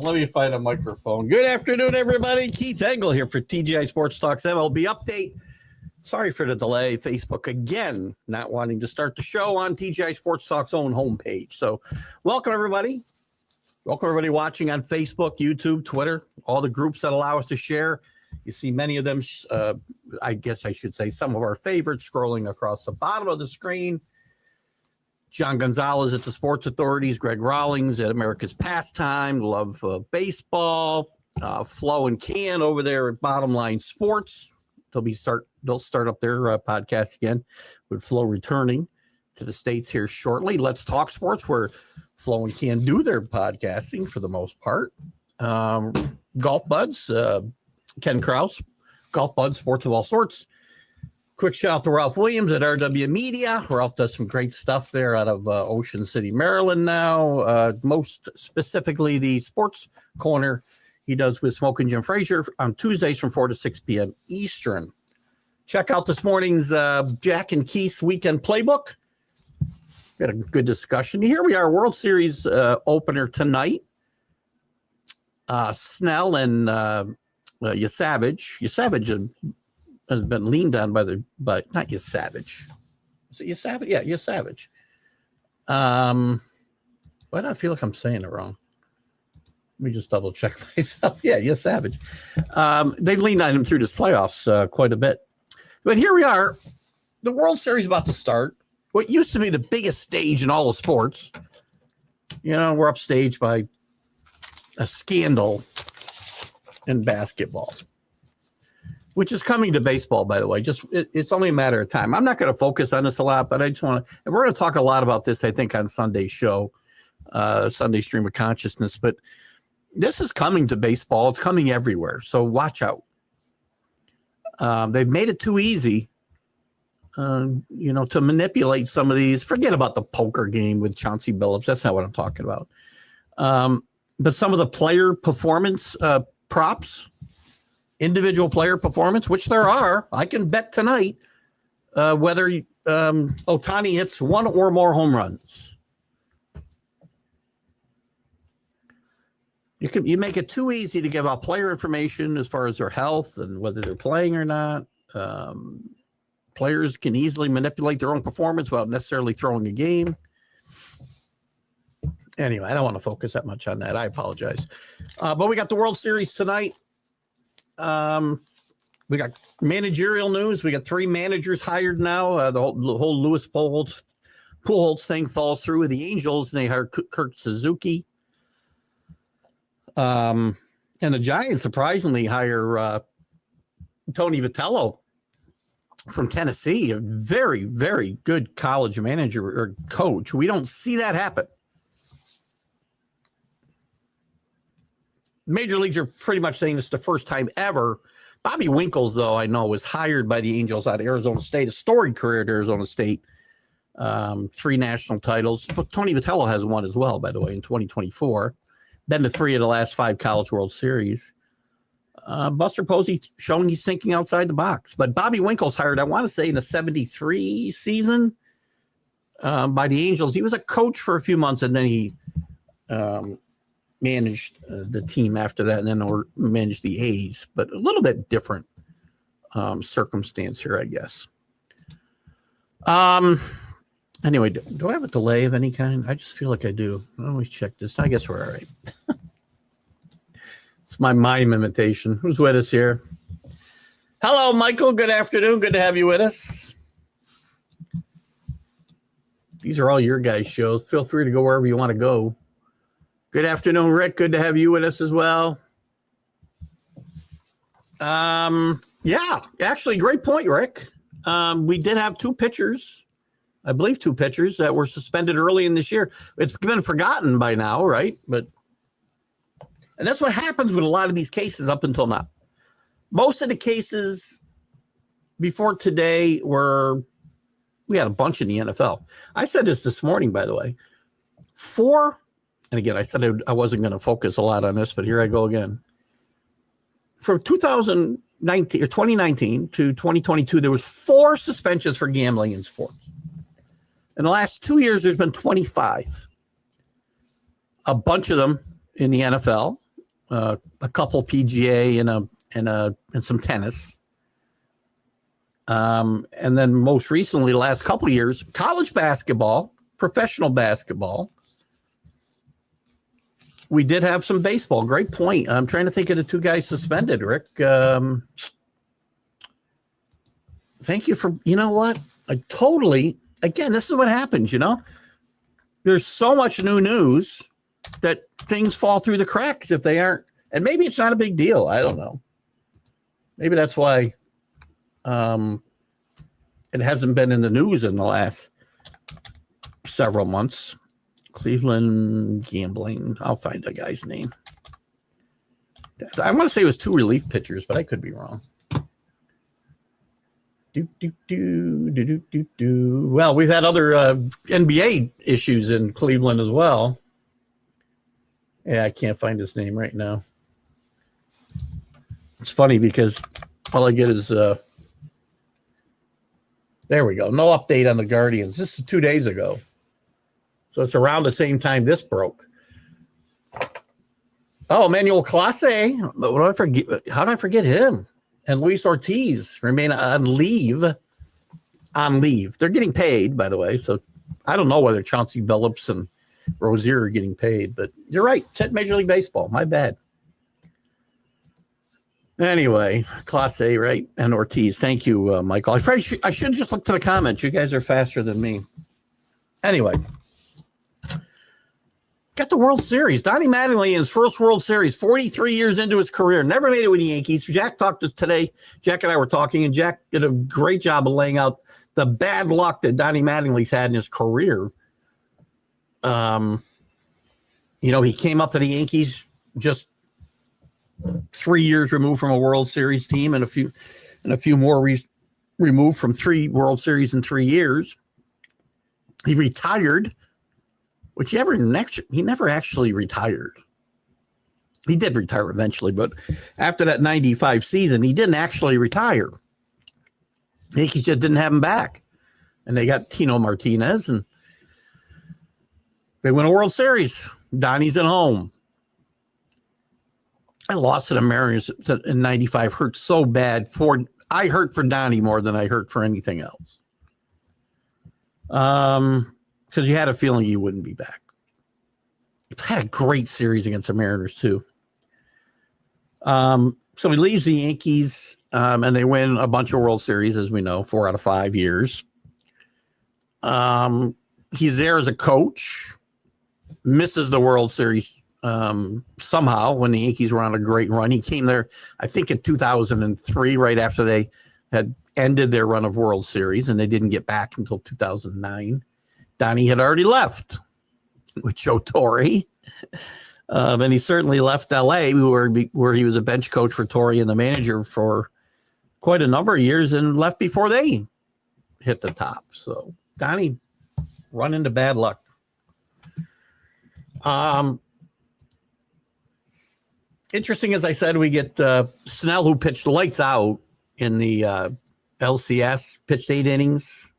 Let me find a microphone. Good afternoon, everybody. Keith Engle here for TGI Sports Talks MLB update. Sorry for the delay. Facebook again not wanting to start the show on TGI Sports Talk's own homepage. So welcome, everybody. Welcome, everybody watching on Facebook, YouTube, Twitter, all the groups that allow us to share. You see many of them, I guess I should say some of our favorites scrolling across the bottom of the screen. John Gonzalez at the Sports Authorities, Greg Rawlings at America's Pastime, Love Baseball, Flo and Can over there at Bottom Line Sports. They'll start up their podcast again with Flo returning to the States here shortly. Let's Talk Sports, where Flo and Can do their podcasting for the most part. Golf Buds, Ken Krause, Golf Buds, Sports of All Sorts. Quick shout out to Ralph Williams at RW Media. Ralph does some great stuff there out of Ocean City, Maryland now. Most specifically, the Sports Corner he does with Smoke and Jim Frazier on Tuesdays from 4 to 6 p.m. Eastern. Check out this morning's Jack and Keith Weekend Playbook. We had a good discussion. Here we are, World Series opener tonight. Snell and Yasavage. Yasavage has been leaned on by not Yasavage. Is it Yasavage? Yeah, Yasavage. Why do I feel like I'm saying it wrong? Let me just double check myself. Yeah, Yasavage. They've leaned on him through this playoffs quite a bit. But here we are. The World Series about to start. What used to be the biggest stage in all of sports. You know, we're upstaged by a scandal in basketball, which is coming to baseball, by the way. It's only a matter of time. I'm not going to focus on this a lot, but I just want to, and we're going to talk a lot about this, I think, on Sunday's show, Sunday Stream of Consciousness. But this is coming to baseball. It's coming everywhere. So watch out. They've made it too easy, to manipulate some of these. Forget about the poker game with Chauncey Billups. That's not what I'm talking about. But some of the player performance props, individual player performance, which there are, I can bet tonight whether Ohtani hits one or more home runs. You make it too easy to give out player information as far as their health and whether they're playing or not. Players can easily manipulate their own performance without necessarily throwing a game. Anyway, I don't want to focus that much on that. I apologize. But we got the World Series tonight. We got managerial news. We got 3 managers hired now. The whole Louis Pujols thing falls through with the Angels, and they hired Kurt Suzuki. And the Giants surprisingly hire Tony Vitello from Tennessee, a very, very good college manager or coach. We don't see that happen. Major leagues are pretty much saying this is the first time ever. Bobby Winkles, though, I know, was hired by the Angels out of Arizona State, a storied career at Arizona State, 3 national titles. But Tony Vitello has one as well, by the way, in 2024. Been to 3 of the last 5 College World Series. Buster Posey showing he's thinking outside the box. But Bobby Winkles hired, I want to say, in the 73 season by the Angels. He was a coach for a few months, and then he managed the team after that, and then managed the A's, but a little bit different circumstance here, I guess. Anyway, do I have a delay of any kind? I just feel like I do. I always check this. I guess we're all right. It's my mime imitation. Who's with us here? Hello, Michael. Good afternoon. Good to have you with us. These are all your guys' shows. Feel free to go wherever you want to go. Good afternoon, Rick. Good to have you with us as well. Yeah, actually, great point, Rick. We did have two pitchers, I believe two pitchers that were suspended early in this year. It's been forgotten by now, right? And that's what happens with a lot of these cases up until now. Most of the cases before today we had a bunch in the NFL. I said this morning, by the way. And again, I said I wasn't going to focus a lot on this, but here I go again. From 2019 or 2019 to 2022, there was 4 suspensions for gambling in sports. In the last 2 years, there's been 25. A bunch of them in the NFL, a couple PGA and some tennis. And then most recently, the last couple of years, college basketball, professional basketball. We did have some baseball. Great point. I'm trying to think of the 2 guys suspended, Rick. Thank you for, you know what? Again, this is what happens, There's so much new news that things fall through the cracks if they aren't. And maybe it's not a big deal. I don't know. Maybe that's why it hasn't been in the news in the last several months. Cleveland gambling. I'll find the guy's name. I want to say it was 2 relief pitchers, but I could be wrong. Well, we've had other NBA issues in Cleveland as well. Yeah, I can't find his name right now. It's funny because all I get is there we go. No update on the Guardians. This is 2 days ago. So it's around the same time this broke. Oh, Emmanuel Clase. But what did I forget? How did I forget him? And Luis Ortiz remain on leave. They're getting paid, by the way. So I don't know whether Chauncey Billups and Rozier are getting paid, but you're right. It's at Major League Baseball. My bad. Anyway, Clase, right? And Ortiz. Thank you, Michael. I should just look to the comments. You guys are faster than me. Anyway. Got the World Series. Donnie Mattingly in his first World Series, 43 years into his career. Never made it with the Yankees. Jack talked to us today. Jack and I were talking, and Jack did a great job of laying out the bad luck that Donnie Mattingly's had in his career. He came up to the Yankees just 3 years removed from a World Series team and a few more removed from 3 World Series in 3 years. He retired. Which he never actually retired. He did retire eventually, but after that 95 season, he didn't actually retire. The Yankees just didn't have him back. And they got Tino Martinez, and they win a World Series. Donnie's at home. I lost to the Mariners in 95. Hurt so bad. I hurt for Donnie more than I hurt for anything else. Because you had a feeling you wouldn't be back. He had a great series against the Mariners, too. So he leaves the Yankees, and they win a bunch of World Series, as we know, 4 out of 5 years. He's there as a coach, misses the World Series somehow when the Yankees were on a great run. He came there, I think, in 2003, right after they had ended their run of World Series, and they didn't get back until 2009. Donnie had already left with Joe Torre. And he certainly left L.A., where he was a bench coach for Torre and the manager for quite a number of years, and left before they hit the top. So Donnie run into bad luck. Interesting, as I said, we get Snell, who pitched lights out in the LCS, pitched 8 innings.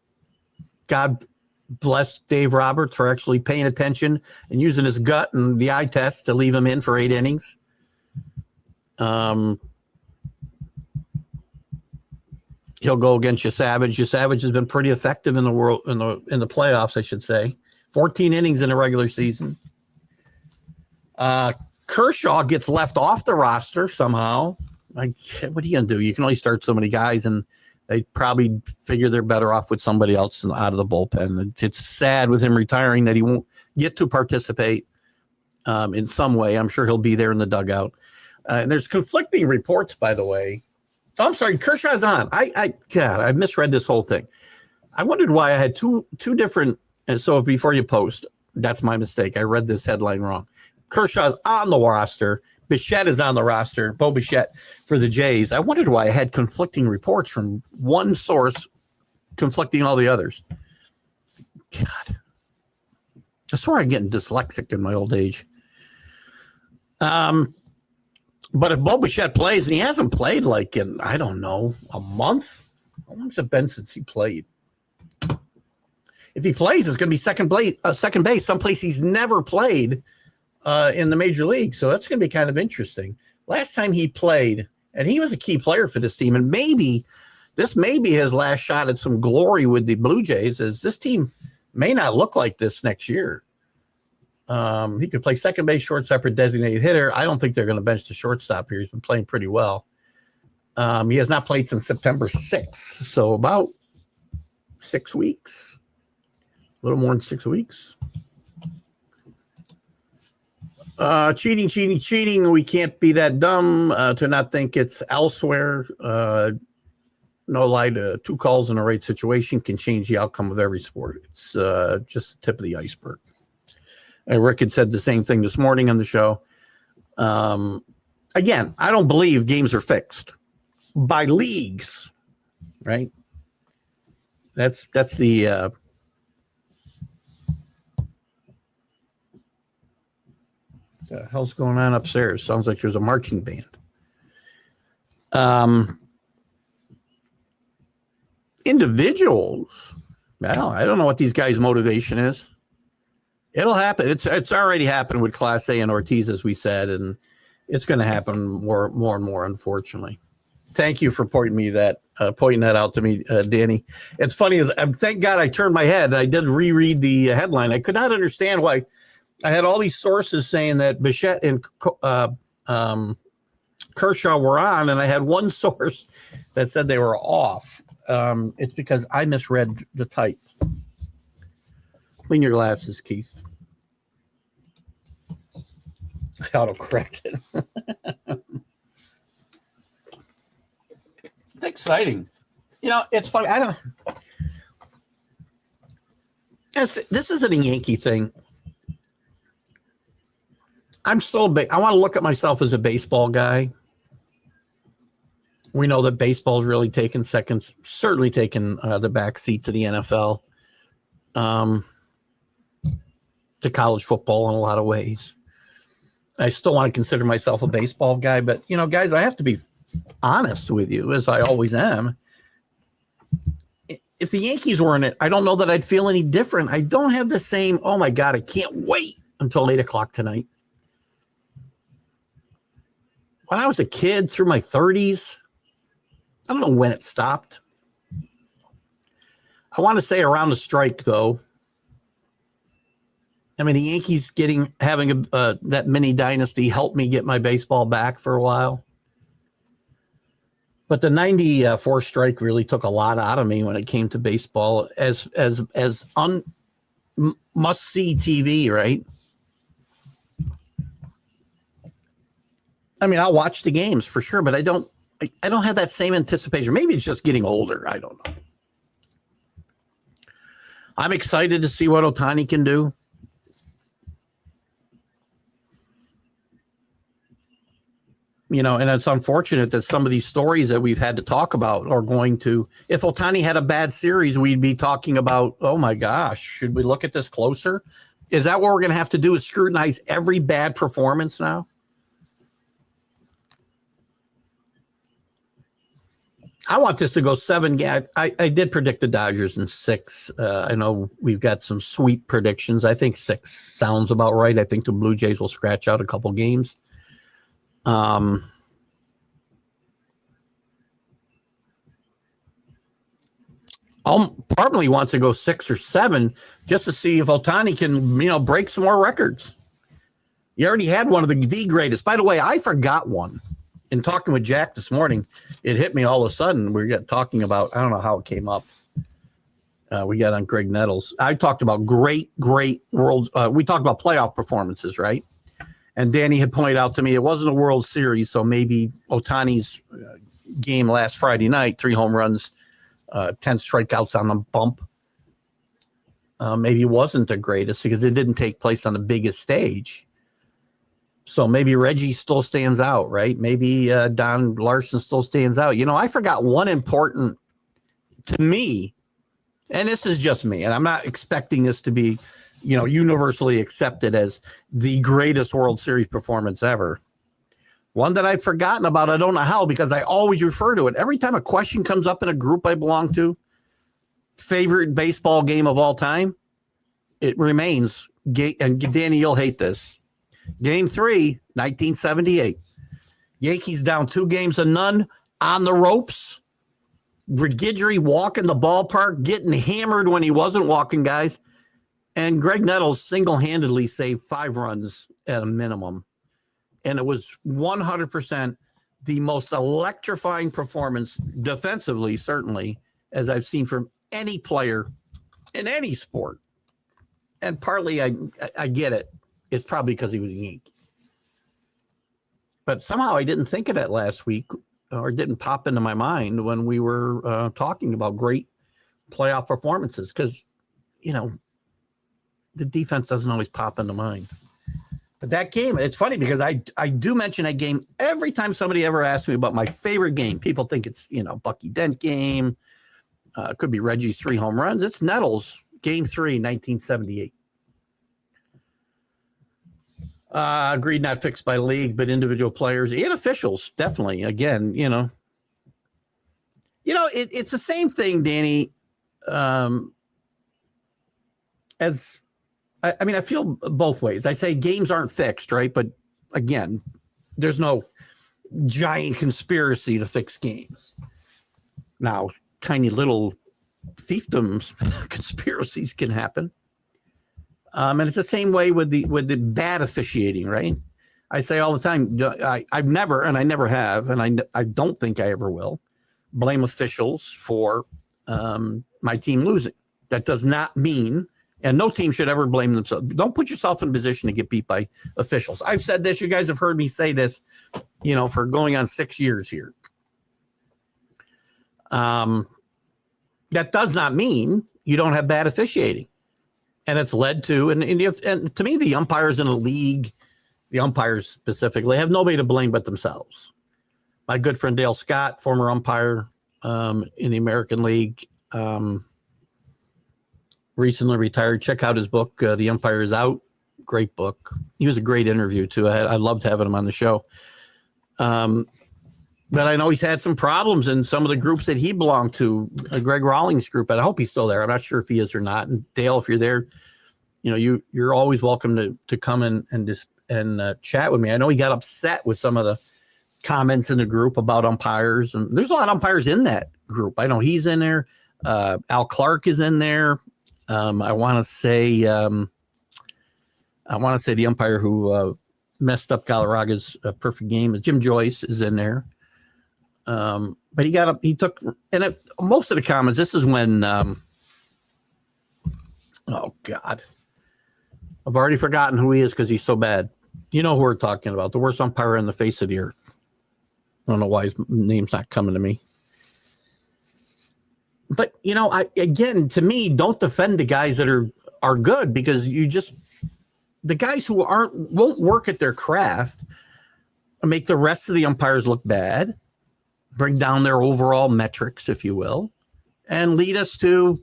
God bless Dave Roberts for actually paying attention and using his gut and the eye test to leave him in for 8 innings. he'll go against Savage. Savage has been pretty effective in the playoffs, I should say. 14 innings in a regular season. Kershaw gets left off the roster somehow. Like, what are you gonna do? You can only start so many guys, and they probably figure they're better off with somebody else out of the bullpen. It's sad with him retiring that he won't get to participate in some way. I'm sure he'll be there in the dugout. And there's conflicting reports, by the way. Oh, I'm sorry, Kershaw's on. God, I misread this whole thing. I wondered why I had two different. And so before you post, that's my mistake. I read this headline wrong. Kershaw's on the roster. Bichette is on the roster. Bo Bichette for the Jays. I wondered why I had conflicting reports from one source conflicting all the others. God. I swear I'm getting dyslexic in my old age. But if Bo Bichette plays, and he hasn't played like in, I don't know, a month? How long's it been since he played? If he plays, it's going to be second base, someplace he's never played in the major league. So that's going to be kind of interesting. Last time he played, and he was a key player for this team, and this may be his last shot at some glory with the Blue Jays, as this team may not look like this next year. He could play second base, shortstop, or designated hitter. I don't think they're going to bench the shortstop here. He's been playing pretty well. He has not played since September 6th, so about 6 weeks. A little more than 6 weeks. Cheating. We can't be that dumb to not think it's elsewhere. No lie, to 2 calls in a right situation can change the outcome of every sport. It's just the tip of the iceberg. Rick had said the same thing this morning on the show. Again, I don't believe games are fixed by leagues, right? That's the the hell's going on upstairs? Sounds like there's a marching band. Individuals, I don't know what these guys' motivation is. It'll happen. It's already happened with Class A and Ortiz, as we said, and it's going to happen more and more, unfortunately. Thank you for pointing that out to me, Danny. It's funny, thank God I turned my head. I did reread the headline. I could not understand why. I had all these sources saying that Bichette and Kershaw were on, and I had one source that said they were off. It's because I misread the type. Clean your glasses, Keith. I auto-corrected. It's exciting. It's funny. This isn't a Yankee thing. I'm still I want to look at myself as a baseball guy. We know that baseball is really certainly taking the back seat to the NFL, to college football in a lot of ways. I still want to consider myself a baseball guy, but guys, I have to be honest with you, as I always am. If the Yankees were in it, I don't know that I'd feel any different. I don't have the same, oh my God, I can't wait until 8 o'clock tonight. When I was a kid through my 30s, I don't know when it stopped. I want to say around the strike, though. I mean, the Yankees having that mini dynasty helped me get my baseball back for a while. But the 94 strike really took a lot out of me when it came to baseball as must-see TV, right? I mean, I'll watch the games for sure, but I don't have that same anticipation. Maybe it's just getting older. I don't know. I'm excited to see what Ohtani can do. And it's unfortunate that some of these stories that we've had to talk about are going to, if Ohtani had a bad series, we'd be talking about, oh my gosh, should we look at this closer? Is that what we're going to have to do, is scrutinize every bad performance now? I want this to go 7 games. I did predict the Dodgers in 6. I know we've got some sweet predictions. I think 6 sounds about right. I think the Blue Jays will scratch out a couple games. Partly wants to go 6 or 7 just to see if Ohtani can, break some more records. You already had one of the greatest. By the way, I forgot one. In talking with Jack this morning, it hit me all of a sudden. We got talking about, I don't know how it came up. We got on Greg Nettles. I talked about great world. We talked about playoff performances, right? And Danny had pointed out to me it wasn't a World Series, so maybe Ohtani's game last Friday night, 3 home runs, 10 strikeouts on the bump. Maybe it wasn't the greatest because it didn't take place on the biggest stage. So maybe Reggie still stands out, right? Maybe Don Larson still stands out. I forgot one important, to me, and this is just me, and I'm not expecting this to be, universally accepted as the greatest World Series performance ever. One that I've forgotten about, I don't know how, because I always refer to it. Every time a question comes up in a group I belong to, favorite baseball game of all time, it remains, and Danny, you'll hate this, Game 3, 1978. Yankees down 2-0 on the ropes. Guidry walking the ballpark, getting hammered when he wasn't walking, guys. And Greg Nettles single-handedly saved 5 runs at a minimum. And it was 100% the most electrifying performance, defensively, certainly, as I've seen from any player in any sport. And partly I get it. It's probably because he was a Yankee. But somehow I didn't think of that last week, or didn't pop into my mind when we were talking about great playoff performances, because, the defense doesn't always pop into mind. But that game, it's funny because I do mention that game every time somebody ever asks me about my favorite game. People think it's, Bucky Dent game. It could be Reggie's 3 home runs. It's Nettles, Game 3, 1978. Agreed, not fixed by league, but individual players and officials, definitely. Again, it's the same thing, Danny. I feel both ways. I say games aren't fixed, right? But again, there's no giant conspiracy to fix games. Now, tiny little fiefdoms conspiracies can happen. And it's the same way with the bad officiating, right? I say all the time, I've never, and I never have, and I don't think I ever will, blame officials for my team losing. That does not mean, and no team should ever blame themselves. Don't put yourself in a position to get beat by officials. I've said this. You guys have heard me say this, for going on 6 years here. That does not mean you don't have bad officiating. And it's led to, and to me, the umpires in the league, the umpires specifically, have nobody to blame but themselves. My good friend Dale Scott, former umpire in the American League, recently retired. Check out his book, The Umpire is Out. Great book. He was a great interview, too. I loved having him on the show. But I know he's had some problems in some of the groups that he belonged to, Greg Rawlings' group, and I hope he's still there. I'm not sure if he is or not. And Dale, if you're there, you're always welcome to come and chat with me. I know he got upset with some of the comments in the group about umpires, and there's a lot of umpires in that group. I know he's in there. Al Clark is in there. I want to say the umpire who messed up Galarraga's perfect game, Jim Joyce, is in there. But he took, and most of the comments, this is when, oh God, I've already forgotten who he is because he's so bad. You know who we're talking about, the worst umpire on the face of the earth. I don't know why his name's not coming to me. But, again, to me, don't defend the guys that are good, because the guys who won't work at their craft make the rest of the umpires look bad, bring down their overall metrics, if you will, and lead us to,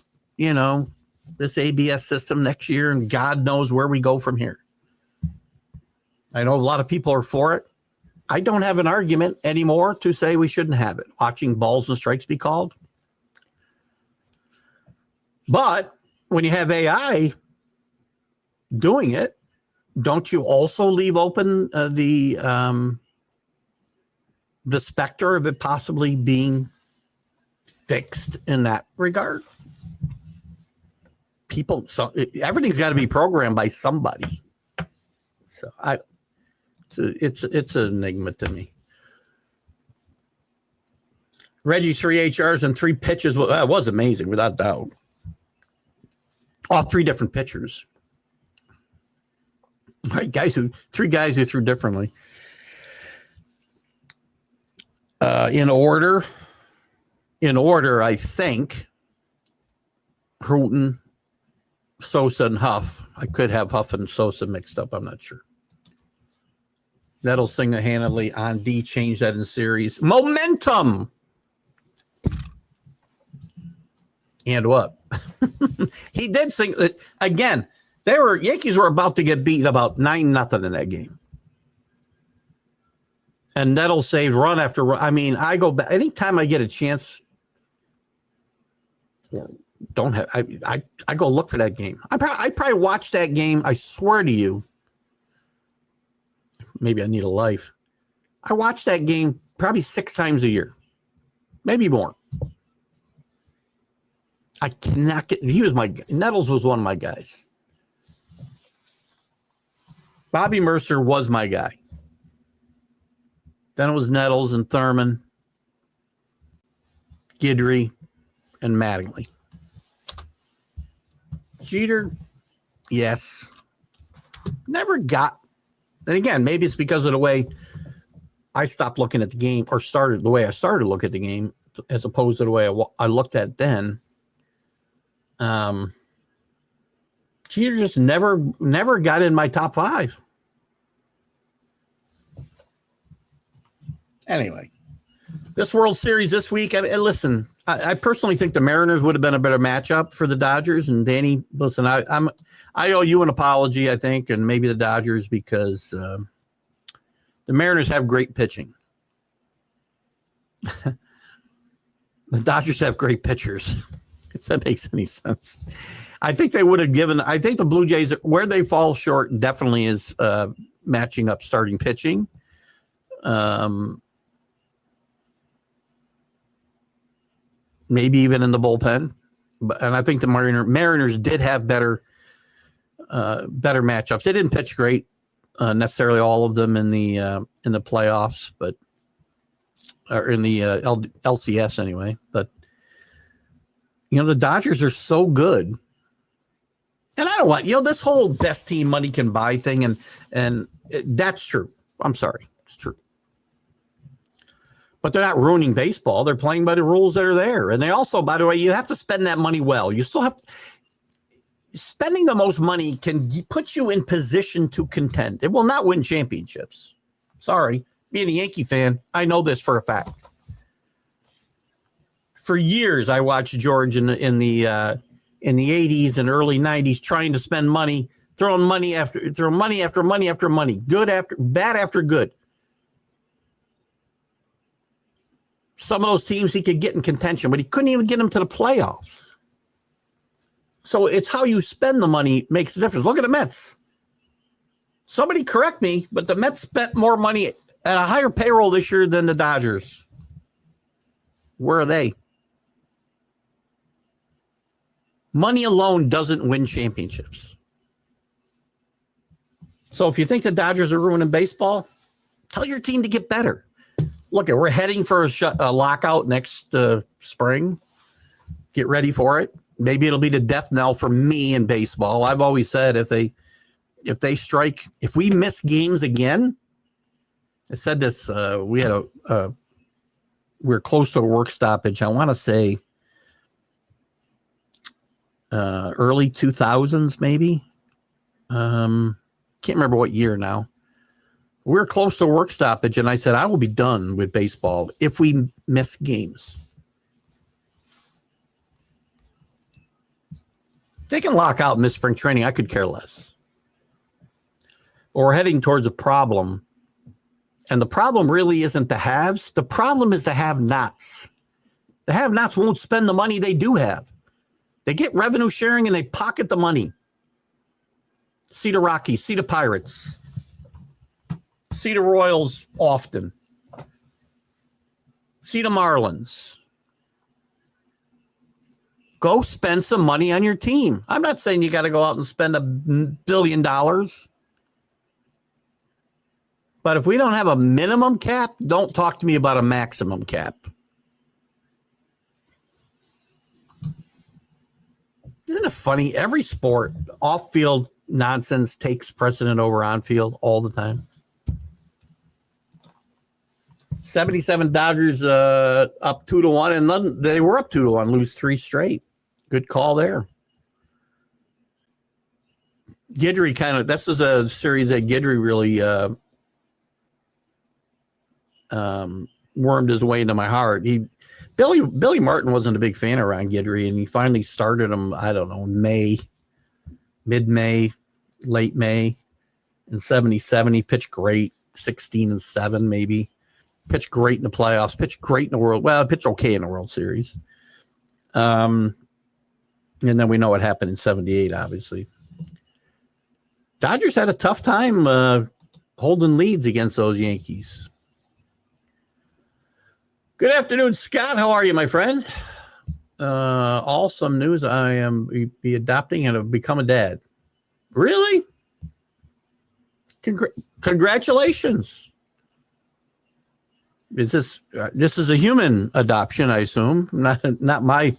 this ABS system next year, and God knows where we go from here. I know a lot of people are for it. I don't have an argument anymore to say we shouldn't have it. Watching balls and strikes be called. But when you have AI doing it, don't you also leave open the specter of it possibly being fixed in that regard? everything's got to be programmed by somebody. So it's an enigma to me. Reggie's 3 HRs and 3 pitches. Well, that was amazing, without doubt. All 3 different pitchers. Right, 3 guys who threw differently. In order, I think Houghton, Sosa, and Huff. I could have Huff and Sosa mixed up. I'm not sure. That'll single-handedly on D change that in series. Momentum. And what? He did sing again. Yankees were about to get beat about 9-0 in that game. And Nettle saved run after run. I mean, I go back anytime I get a chance. I go look for that game. I probably watched that game. I swear to you. Maybe I need a life. I watch that game probably 6 times a year, maybe more. I cannot get. Nettles was one of my guys. Bobby Mercer was my guy. Then it was Nettles and Thurman, Guidry, and Mattingly. Jeter, yes. Never got. And again, maybe it's because of the way I stopped looking at the game, or the way I started to look at the game, as opposed to the way I looked at it then. Jeter just never got in my top 5. Anyway, this World Series this week, listen, I personally think the Mariners would have been a better matchup for the Dodgers. And Danny, listen, I owe you an apology, I think, and maybe the Dodgers, because the Mariners have great pitching. The Dodgers have great pitchers. If that makes any sense. I think they would have given. I think the Blue Jays, where they fall short, definitely is matching up starting pitching. Maybe even in the bullpen, and I think the Mariners did have better matchups. They didn't pitch great, necessarily all of them in the playoffs, but or in the LCS anyway. But the Dodgers are so good, and I don't want this whole best team money can buy thing, and that's true. I'm sorry, it's true. But they're not ruining baseball. They're playing by the rules that are there. And they also, by the way, you have to spend that money well. You still have spending the most money can put you in position to contend. It will not win championships. Sorry. Being a Yankee fan, I know this for a fact. For years, I watched George in the 80s and early 90s trying to spend money, throwing money after money, good after bad after good. Some of those teams he could get in contention, but he couldn't even get them to the playoffs. So it's how you spend the money makes a difference. Look at the Mets. Somebody correct me, but the Mets spent more money at a higher payroll this year than the Dodgers. Where are they? Money alone doesn't win championships. So if you think the Dodgers are ruining baseball, tell your team to get better. Look, we're heading for a lockout next spring. Get ready for it. Maybe it'll be the death knell for me in baseball. I've always said if we miss games again, I said this. We were close to a work stoppage. I want to say early 2000s, maybe. Can't remember what year now. We're close to work stoppage, and I said, I will be done with baseball if we miss games. They can lock out and miss spring training. I could care less. But we're heading towards a problem, and the problem really isn't the haves. The problem is the have-nots. The have-nots won't spend the money they do have. They get revenue sharing, and they pocket the money. See the Rockies, see the Pirates. See the Royals often. See the Marlins. Go spend some money on your team. I'm not saying you got to go out and spend $1 billion. But if we don't have a minimum cap, don't talk to me about a maximum cap. Isn't it funny? Every sport, off-field nonsense takes precedent over on-field all the time. 77 Dodgers up 2-1, and then they were up 2-1, lose 3 straight. Good call there. Guidry this is a series that Guidry really wormed his way into my heart. Billy Martin wasn't a big fan of Ron Guidry, and he finally started him, I don't know, mid-May, late May. In 77, he pitched great, 16-7 maybe. Pitched great in the playoffs, pitched great in the World. Well, pitched okay in the World Series. And then we know what happened in 78, obviously. Dodgers had a tough time holding leads against those Yankees. Good afternoon, Scott. How are you, my friend? Awesome news. I am be adopting and have become a dad. Really? Congratulations. Is this is a human adoption, I assume, not my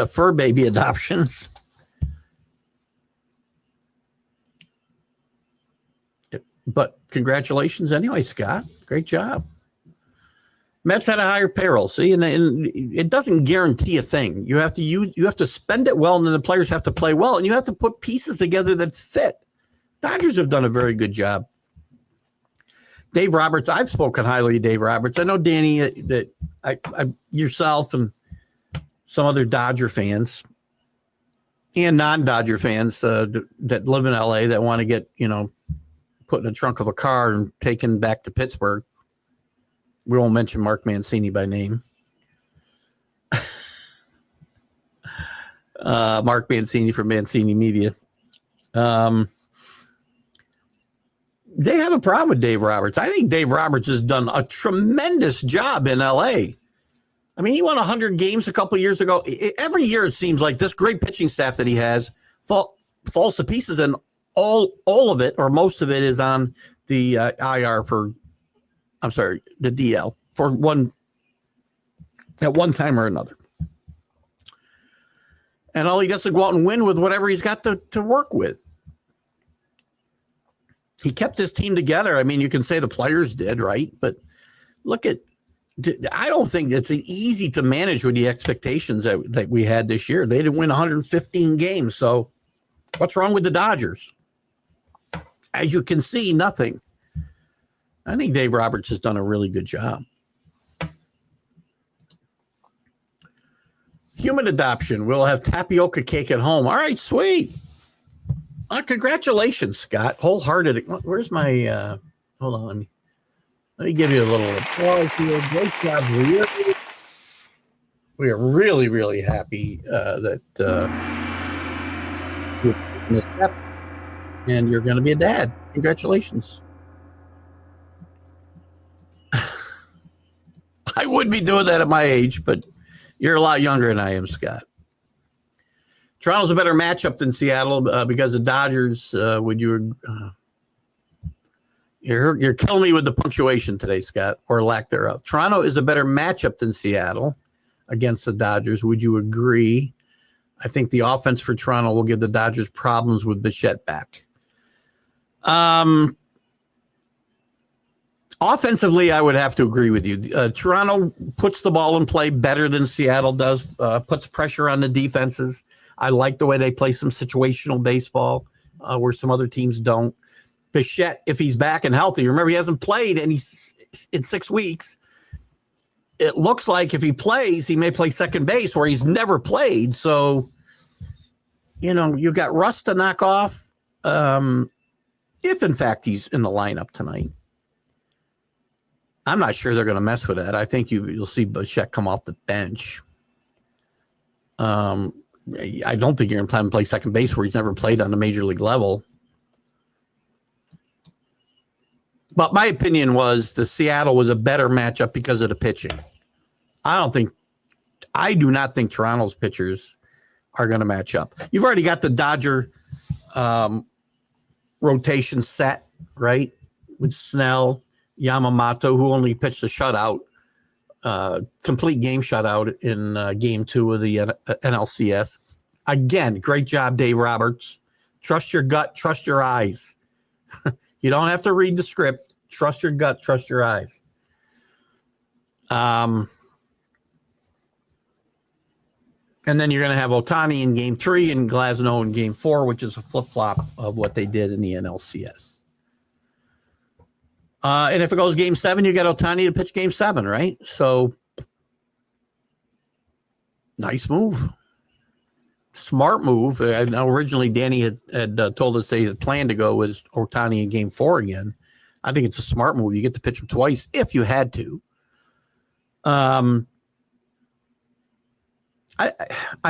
fur baby adoptions. But congratulations anyway, Scott. Great job. Mets had a higher payroll. See, and it doesn't guarantee a thing. You have to spend it well, and then the players have to play well, and you have to put pieces together that fit. Dodgers have done a very good job. Dave Roberts, I've spoken highly of Dave Roberts. I know, Danny, that yourself and some other Dodger fans and non-Dodger fans that live in LA that want to get, put in the trunk of a car and taken back to Pittsburgh. We won't mention Mark Mancini by name. Mark Mancini from Mancini Media. They have a problem with Dave Roberts. I think Dave Roberts has done a tremendous job in L.A. I mean, he won 100 games a couple of years ago. Every year it seems like this great pitching staff that he has falls to pieces, and all of it or most of it is on the IR the DL for at one time or another. And all he does is go out and win with whatever he's got to work with. He kept his team together. I mean, you can say the players did, right? But I don't think it's easy to manage with the expectations that we had this year. They didn't win 115 games. So what's wrong with the Dodgers? As you can see, nothing. I think Dave Roberts has done a really good job. Human adoption. We'll have tapioca cake at home. All right, sweet. Congratulations, Scott. Wholehearted. Where's my hold on. Let me give you a little applause here. Great job. We are really, really happy that you're taking this step and you're going to be a dad. Congratulations. I would be doing that at my age, but you're a lot younger than I am, Scott. Toronto's a better matchup than Seattle because the Dodgers. You're killing me with the punctuation today, Scott, or lack thereof. Toronto is a better matchup than Seattle against the Dodgers. Would you agree? I think the offense for Toronto will give the Dodgers problems with Bichette back. Offensively, I would have to agree with you. Toronto puts the ball in play better than Seattle does, puts pressure on the defenses. I like the way they play some situational baseball where some other teams don't. Bichette, if he's back and healthy, remember he hasn't played in 6 weeks. It looks like if he plays, he may play second base where he's never played. So, you got Russ to knock off if, in fact, he's in the lineup tonight. I'm not sure they're going to mess with that. I think you'll see Bichette come off the bench. I don't think you're going to plan to play second base where he's never played on the major league level. But my opinion was the Seattle was a better matchup because of the pitching. I do not think Toronto's pitchers are going to match up. You've already got the Dodger rotation set, right? With Snell, Yamamoto, who only pitched a shutout, complete game shutout in game 2 of the NLCS. Again, great job, Dave Roberts. Trust your gut, trust your eyes. You don't have to read the script. Trust your gut, trust your eyes. And then you're going to have Ohtani in game 3 and Glasnow in game 4, which is a flip-flop of what they did in the NLCS. And if it goes game 7, you got Ohtani to pitch game 7, right? So, nice move. Smart move. I know originally Danny had told us they had planned to go with Ohtani in game 4 again. I think it's a smart move. You get to pitch him twice if you had to. I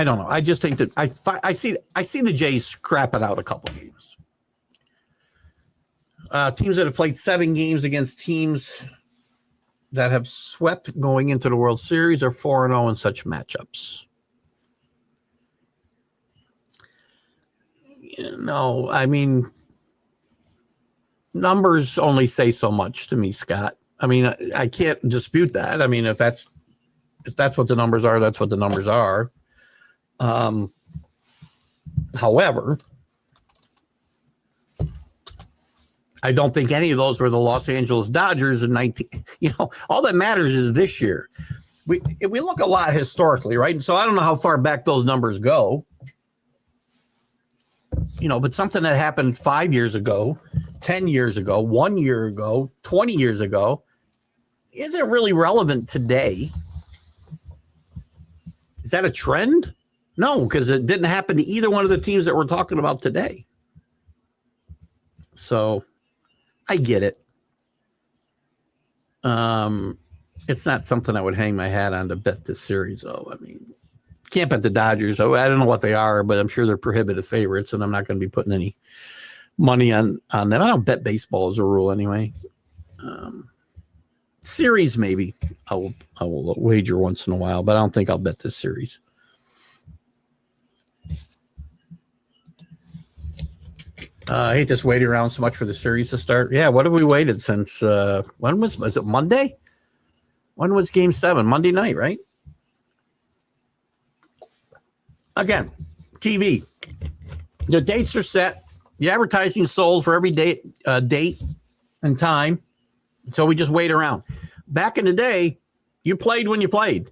don't know. I just think that I see the Jays scrapping out a couple games. Teams that have played 7 games against teams that have swept going into the World Series are 4-0 in such matchups. No, I mean, numbers only say so much to me, Scott. I mean, I can't dispute that. I mean, if that's what the numbers are, that's what the numbers are. However, I don't think any of those were the Los Angeles Dodgers in 19. All that matters is this year. We look a lot historically, right? So I don't know how far back those numbers go. But something that happened 5 years ago, 10 years ago, 1 year ago, 20 years ago, isn't really relevant today. Is that a trend? No, because it didn't happen to either one of the teams that we're talking about today. So I get it. It's not something I would hang my hat on to bet this series, though. I mean, can't bet the Dodgers. I don't know what they are, but I'm sure they're prohibitive favorites, and I'm not going to be putting any money on them. I don't bet baseball as a rule anyway. Series, maybe I will wager once in a while, but I don't think I'll bet this series. I hate this waiting around so much for the series to start. Yeah, what have we waited since? When was it Monday? When was Game 7? Monday night, right? Again, TV. The dates are set. The advertising sold for every date and time. So we just wait around. Back in the day, you played when you played.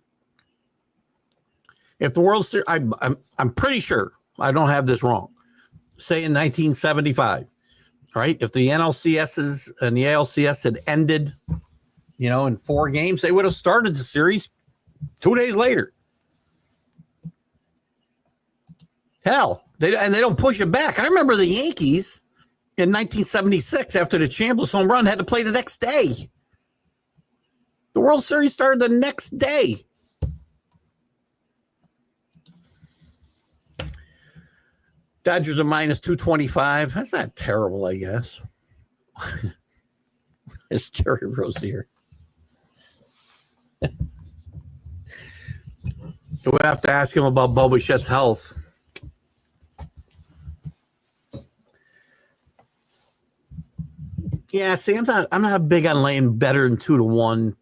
If the World Series, I'm pretty sure I don't have this wrong. Say in 1975, all right? If the NLCSs and the ALCS had ended, in 4 games, they would have started the series 2 days later. Hell, they don't push it back. I remember the Yankees in 1976, after the Chambliss home run, had to play the next day. The World Series started the next day. Dodgers are minus 225. That's not terrible, I guess. It's Jerry Rozier. We'll have to ask him about Bo Bichette's health. Yeah, see, I'm not big on laying better than 2-1.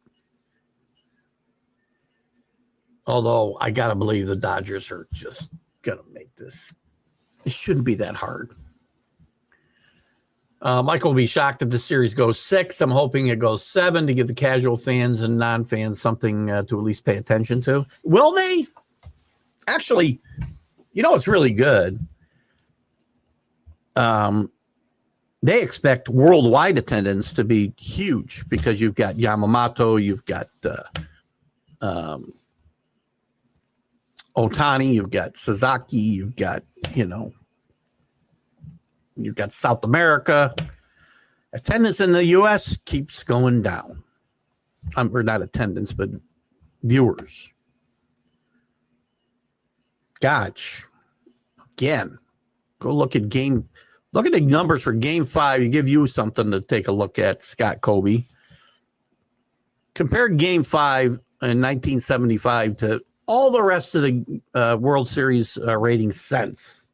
Although I gotta believe the Dodgers are just gonna make this. It shouldn't be that hard. Michael will be shocked if the series goes 6. I'm hoping it goes 7 to give the casual fans and non-fans something to at least pay attention to. Will they? Actually, it's really good. They expect worldwide attendance to be huge because you've got Yamamoto, you've got Ohtani, you've got Sasaki, you've got South America. Attendance in the U.S. keeps going down. Or not attendance, but viewers. Gosh, again, go look at the numbers for Game 5. To give you something to take a look at, Scott Kobe. Compare Game 5 in 1975 to all the rest of the World Series ratings since.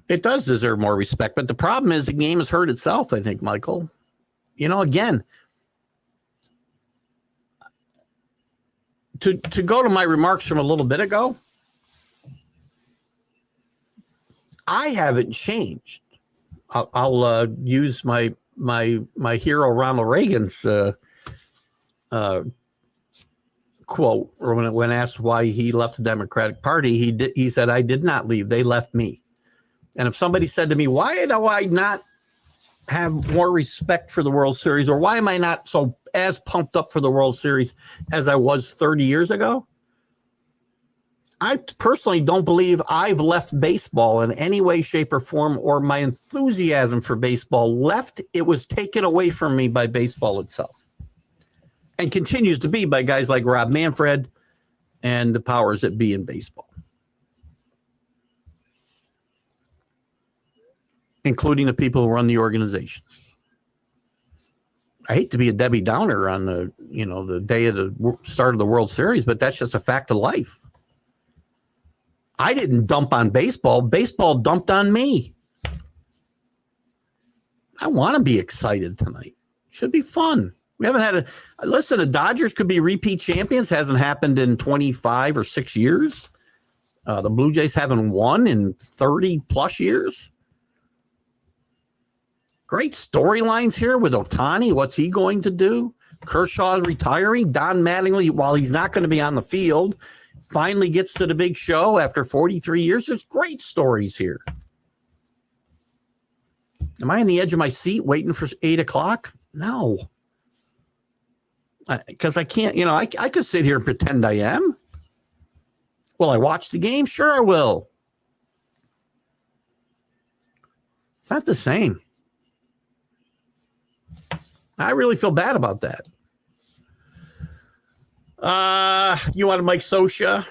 It does deserve more respect, but the problem is the game has hurt itself, I think, Michael. Again, to go to my remarks from a little bit ago, I haven't changed. I'll use my hero Ronald Reagan's quote, or when asked why he left the Democratic Party, he said, "I did not leave; they left me." And if somebody said to me, "Why do I not have more respect for the World Series, or why am I not as pumped up for the World Series as I was 30 years ago?" I personally don't believe I've left baseball in any way, shape, or form, or my enthusiasm for baseball left. It was taken away from me by baseball itself, and continues to be by guys like Rob Manfred and the powers that be in baseball, including the people who run the organizations. I hate to be a Debbie Downer on the day of the start of the World Series, but that's just a fact of life. I didn't dump on baseball. Baseball dumped on me. I want to be excited tonight. Should be fun. We haven't had listen, the Dodgers could be repeat champions. Hasn't happened in 25 or 6 years. The Blue Jays haven't won in 30 plus years. Great storylines here with Ohtani. What's he going to do? Kershaw retiring. Don Mattingly, while he's not going to be on the field, finally gets to the big show after 43 years. There's great stories here. Am I on the edge of my seat waiting for 8 o'clock? No. Because I can't, I could sit here and pretend I am. Will I watch the game? Sure I will. It's not the same. I really feel bad about that. You want Mike Scioscia?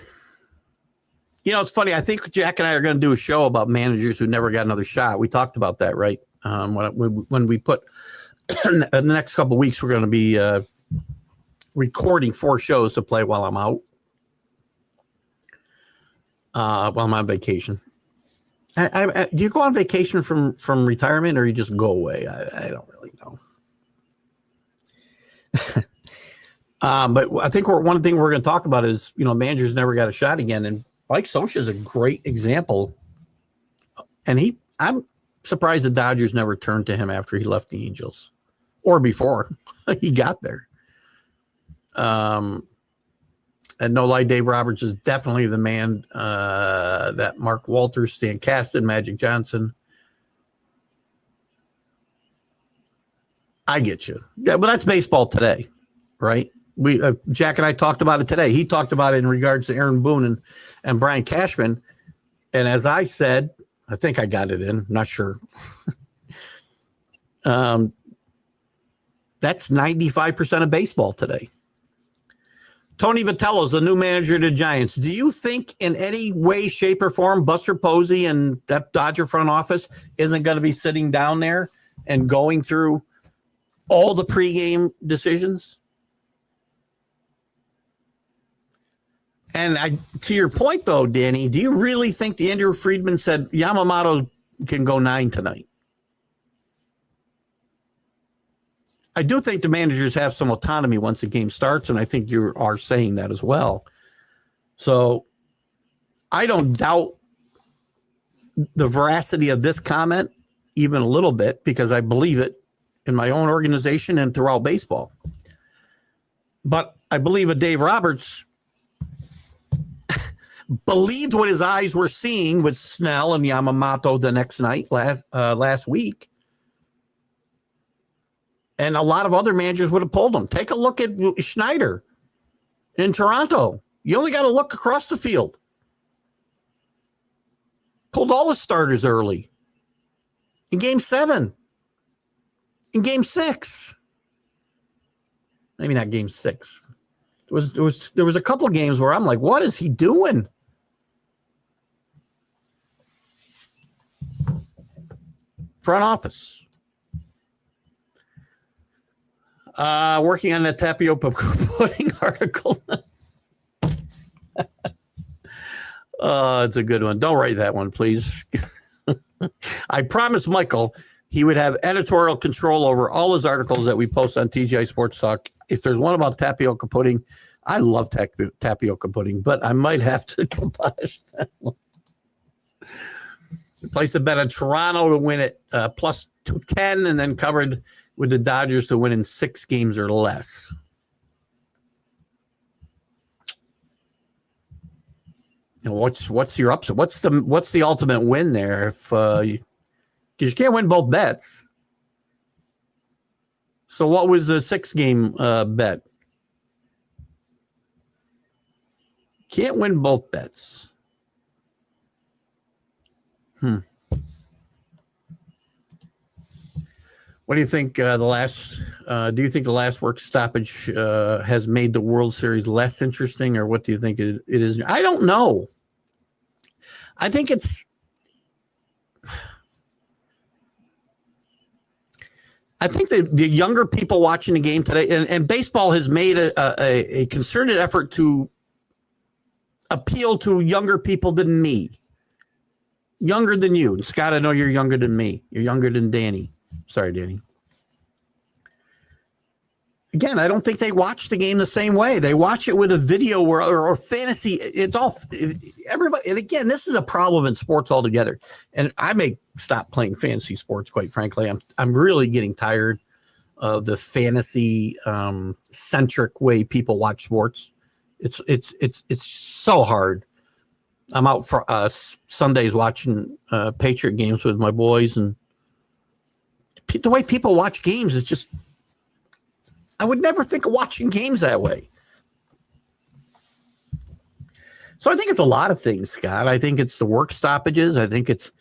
It's funny. I think Jack and I are going to do a show about managers who never got another shot. We talked about that, right? When we put in the next couple of weeks, we're going to be recording 4 shows to play while I'm out, while I'm on vacation. Do you go on vacation from retirement, or you just go away? I don't really know. But I think one thing we're going to talk about is, managers never got a shot again. And Mike Scioscia is a great example. And I'm surprised the Dodgers never turned to him after he left the Angels, or before he got there. And no lie, Dave Roberts is definitely the man that Mark Walters, Stan Kasten, Magic Johnson. I get you. Yeah, but that's baseball today, right? Jack and I talked about it today. He talked about it in regards to Aaron Boone and Brian Cashman. And as I said, I think I got it in, not sure. That's 95% of baseball today. Tony Vitello is the new manager of the Giants. Do you think in any way, shape, or form, Buster Posey and that Dodger front office isn't going to be sitting down there and going through all the pregame decisions? And to your point, though, Danny, do you really think the Andrew Friedman said Yamamoto can go 9 tonight? I do think the managers have some autonomy once the game starts, and I think you are saying that as well. So I don't doubt the veracity of this comment even a little bit, because I believe it in my own organization and throughout baseball. But I believe that Dave Roberts believed what his eyes were seeing with Snell and Yamamoto the next night last week. And a lot of other managers would have pulled him. Take a look at Schneider in Toronto. You only got to look across the field. Pulled all the starters early. In Game 7. In Game 6. Maybe not Game 6. There was a couple of games where I'm like, what is he doing? Front office. Working on that tapioca pudding article. It's a good one. Don't write that one, please. I promised Michael he would have editorial control over all his articles that we post on TGI Sports Talk. If there's one about tapioca pudding, I love tapioca pudding, but I might have to kibosh that one. Placed a bet on Toronto to win it plus 210, and then covered with the Dodgers to win in 6 games or less. And what's your upset? What's the ultimate win there? If because you can't win both bets. So what was the 6-game bet? Can't win both bets. What do you think? Do you think the last work stoppage has made the World Series less interesting, or what do you think it is? I don't know. I think it's. I think the younger people watching the game today, and baseball has made a concerted effort to appeal to younger people than me. Younger than you. And Scott, I know you're younger than me. You're younger than Danny. Sorry, Danny. Again, I don't think they watch the game the same way. They watch it with a video or fantasy. It's all everybody. And again, this is a problem in sports altogether. And I may stop playing fantasy sports, quite frankly. I'm really getting tired of the fantasy centric way people watch sports. It's so hard. I'm out for Sundays watching Patriot games with my boys, and the way people watch games is just, I would never think of watching games that way. So I think it's a lot of things, Scott. I think it's the work stoppages. I think it's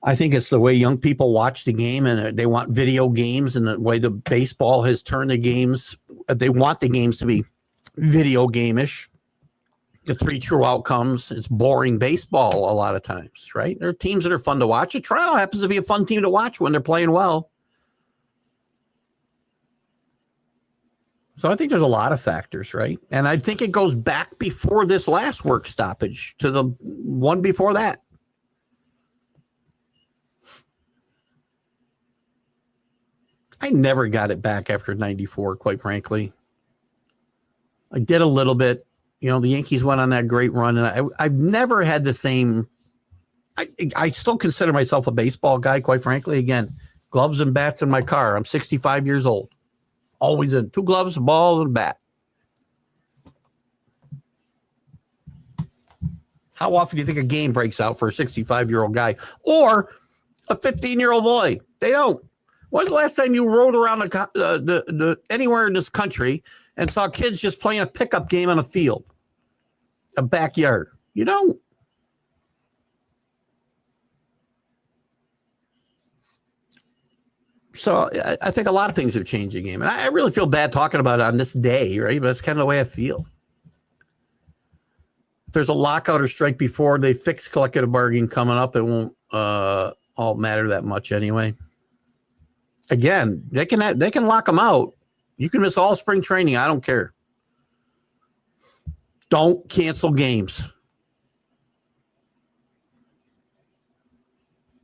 the way young people watch the game, and they want video games, and the way the baseball has turned the games. They want the games to be video game-ish. The 3 true outcomes. It's boring baseball a lot of times, right? There are teams that are fun to watch. Toronto happens to be a fun team to watch when they're playing well. So I think there's a lot of factors, right? And I think it goes back before this last work stoppage to the one before that. I never got it back after 94, quite frankly. I did a little bit. You know, the Yankees went on that great run, and I've never had the same. I still consider myself a baseball guy, quite frankly. Again, gloves and bats in my car. I'm 65 years old. Always in 2 gloves, a ball, and a bat. How often do you think a game breaks out for a 65-year-old guy or a 15-year-old boy? They don't. When's the last time you rode around anywhere in this country and saw kids just playing a pickup game on a field, a backyard? You don't. So I think a lot of things have changed the game. And I really feel bad talking about it on this day, right? But that's kind of the way I feel. If there's a lockout or strike before they fix collective bargaining coming up, it won't all matter that much anyway. Again, they can lock them out. You can miss all spring training. I don't care. Don't cancel games.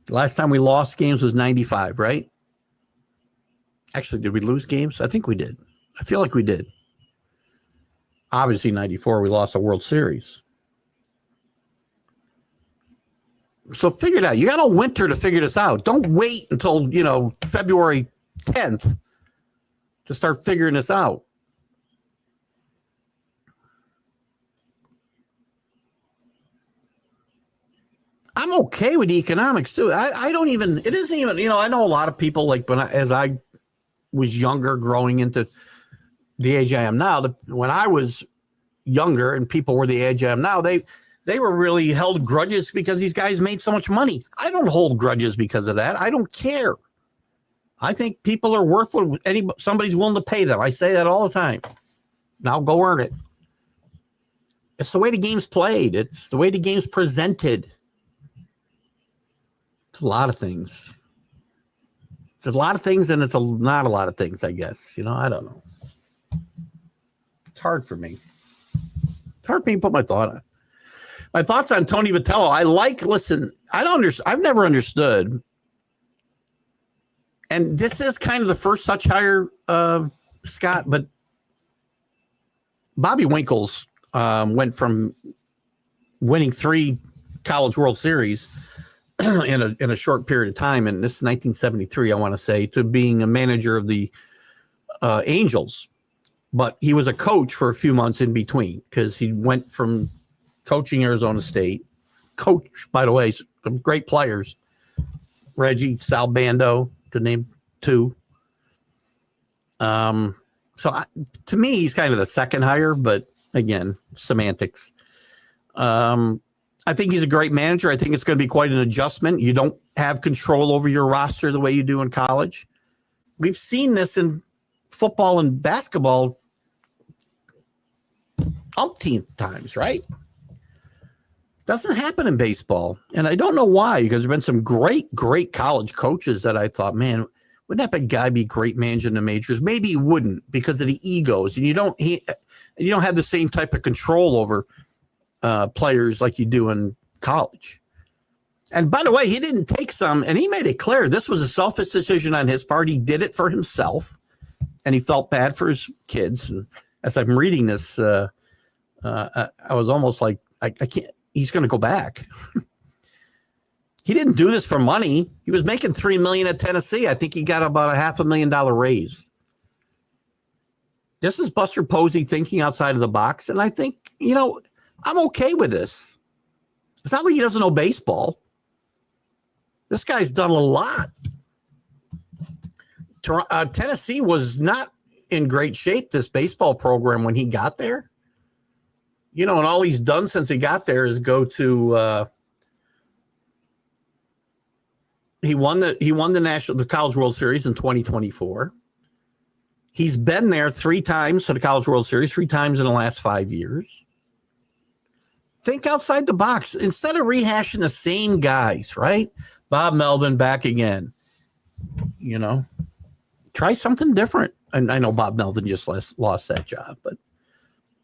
The last time we lost games was 95, right? Actually, did we lose games? I think we did. I feel like we did. Obviously, 94, we lost a World Series. So figure it out. You got all winter to figure this out. Don't wait until, February 10th to start figuring this out. I'm okay with the economics too. It isn't even, I know a lot of people, like as I was younger, growing into the age I am now, when I was younger and people were the age I am now, they were really held grudges because these guys made so much money. I don't hold grudges because of that. I don't care. I think people are worth what somebody's willing to pay them. I say that all the time. Now go earn it. It's the way the game's played. It's the way the game's presented. It's a lot of things. It's a lot of things, and it's not a lot of things, I guess. I don't know. It's hard for me. It's hard for me to put my thoughts on Tony Vitello. Listen, I've never understood. And this is kind of the first such hire, Scott, but Bobby Winkles went from winning 3 College World Series in a short period of time, and this is 1973, I want to say, to being a manager of the Angels. But he was a coach for a few months in between, because he went from coaching Arizona State. Coach, by the way, some great players. Reggie, Sal Bando, to name 2. To me, he's kind of the second hire, but again, semantics. I think he's a great manager. I think it's going to be quite an adjustment. You don't have control over your roster the way you do in college. We've seen this in football and basketball umpteenth times, right? Doesn't happen in baseball. And I don't know why, because there's been some great college coaches that I thought, man, wouldn't that guy be great managing the majors? Maybe he wouldn't, because of the egos. And you don't have the same type of control over players like you do in college. And by the way, he didn't take some, and he made it clear this was a selfish decision on his part. He did it for himself, and he felt bad for his kids. And as I'm reading this, I was almost like, I can't. He's going to go back. He didn't do this for money. He was making $3 million at Tennessee. I think he got about a $500,000 raise. This is Buster Posey thinking outside of the box, and I think I'm okay with this. It's not like he doesn't know baseball. This guy's done a lot. Tennessee was not in great shape, this baseball program, when he got there. And all he's done since he got there is go to he won the College World Series in 2024. He's been there 3 times for the College World Series, 3 times in the last 5 years. Think outside the box. Instead of rehashing the same guys, right? Bob Melvin back again. Try something different. And I know Bob Melvin just lost that job, but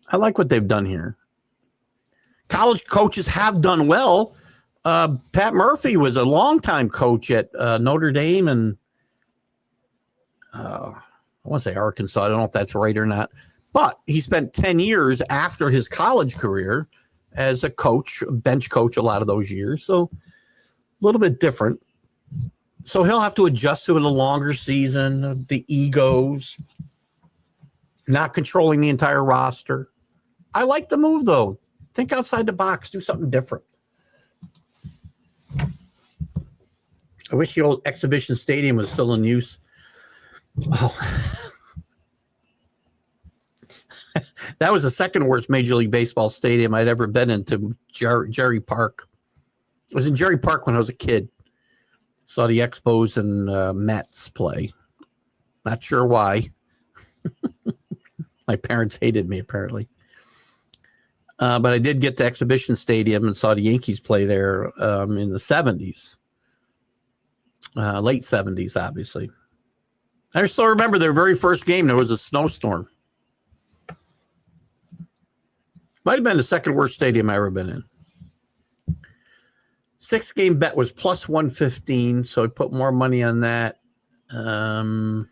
I like what they've done here. College coaches have done well. Pat Murphy was a longtime coach at Notre Dame and I want to say Arkansas. I don't know if that's right or not. But he spent 10 years after his college career as a coach, bench coach a lot of those years. So a little bit different. So he'll have to adjust to it, a longer season, the egos, not controlling the entire roster. I like the move, though. Think outside the box. Do something different. I wish the old exhibition stadium was still in use. Oh. That was the second worst Major League Baseball stadium I'd ever been into, Jerry Park. I was in Jerry Park when I was a kid. Saw the Expos and Mets play. Not sure why. My parents hated me, apparently. But I did get to Exhibition Stadium and saw the Yankees play there in the 70s. Late 70s, obviously. I still remember their very first game. There was a snowstorm. Might have been the second worst stadium I've ever been in. 6-game bet was plus 115, so I put more money on that than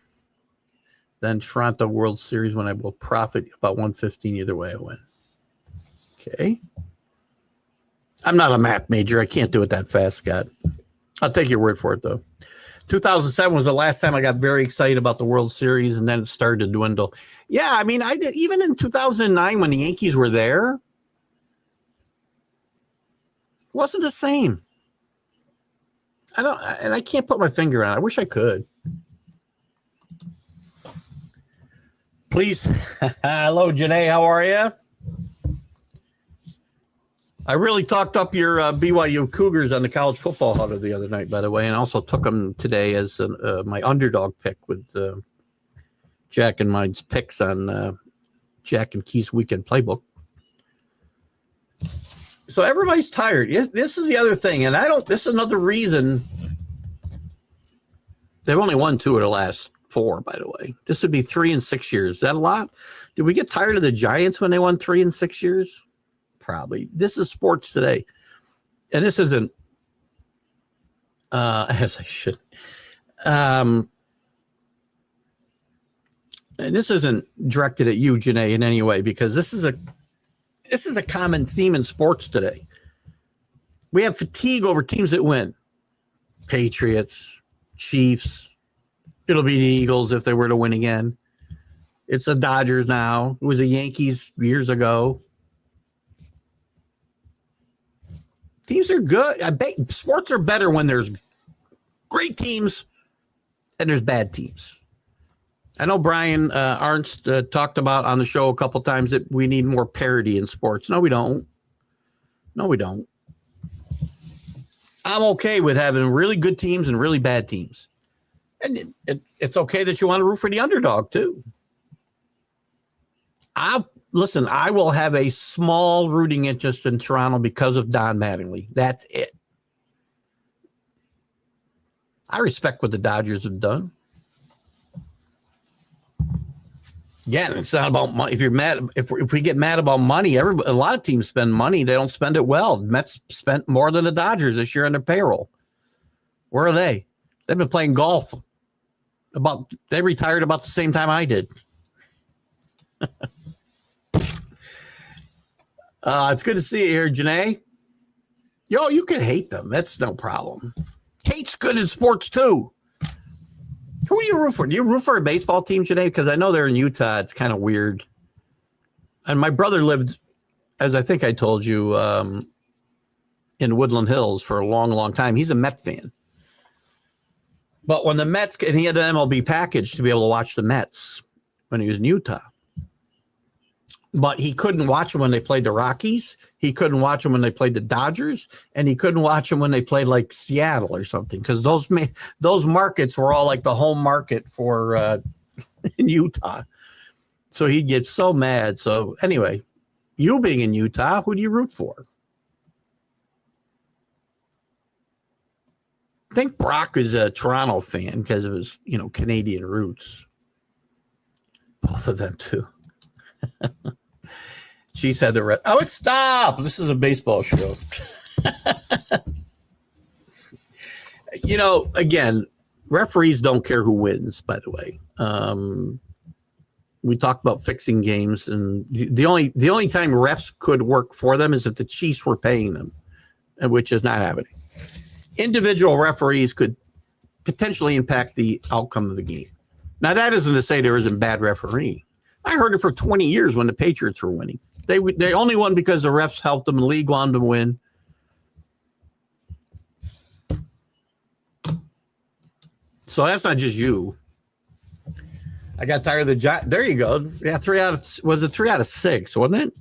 Toronto World Series, when I will profit about 115 either way I win. Okay. I'm not a math major. I can't do it that fast, Scott. I'll take your word for it, though. 2007 was the last time I got very excited about the World Series, and then it started to dwindle. Yeah, I mean, I did. Even in 2009 when the Yankees were there, it wasn't the same. I can't put my finger on it. I wish I could. Please. Hello, Janae. How are you? I really talked up your BYU Cougars on the college football huddle the other night, by the way, and also took them today as my underdog pick with Jack and mine's picks on Jack and Keith's weekend playbook. So everybody's tired. This is the other thing, and this is another reason They've only won 2 of the last 4, by the way. This would be 3 in 6 years. Is that a lot? Did we get tired of the Giants when they won 3 in 6 years? Probably. This is sports today. And this isn't, as I should. And this isn't directed at you, Janae, in any way, because this is a common theme in sports today. We have fatigue over teams that win. Patriots, Chiefs. It'll be the Eagles if they were to win again. It's the Dodgers now. It was the Yankees years ago. Teams are good. I bet sports are better when there's great teams and there's bad teams. I know Brian Arnst talked about on the show a couple times that we need more parity in sports. No, we don't. No, we don't. I'm okay with having really good teams and really bad teams. And it's okay that you want to root for the underdog, too. Listen, I will have a small rooting interest in Toronto because of Don Mattingly. That's it. I respect what the Dodgers have done. Again, it's not about money. If you're mad, if we get mad about money, a lot of teams spend money. They don't spend it well. Mets spent more than the Dodgers this year on their payroll. Where are they? They've been playing golf. They retired about the same time I did. It's good to see you here, Janae. Yo, you can hate them. That's no problem. Hate's good in sports, too. Who do you root for? Do you root for a baseball team, Janae? Because I know they're in Utah. It's kind of weird. And my brother lived, as I think I told you, in Woodland Hills for a long, long time. He's a Met fan. But when the Mets, and he had an MLB package to be able to watch the Mets when he was in Utah. But he couldn't watch them when they played the Rockies. He couldn't watch them when they played the Dodgers. And he couldn't watch them when they played like Seattle or something. Because those markets were all like the home market for in Utah. So he'd get so mad. So anyway, you being in Utah, who do you root for? I think Brock is a Toronto fan because of his, Canadian roots. Both of them too. She said the rest. Oh, stop! This is a baseball show. Again, referees don't care who wins. By the way, we talked about fixing games, and the only time refs could work for them is if the Chiefs were paying them, which is not happening. Individual referees could potentially impact the outcome of the game. Now, that isn't to say there isn't bad refereeing. I heard it for 20 years when the Patriots were winning. They only won because the refs helped them and the league wanted them to win. So that's not just you. I got tired of the Giants. There you go. Yeah, 3 out of 6, wasn't it?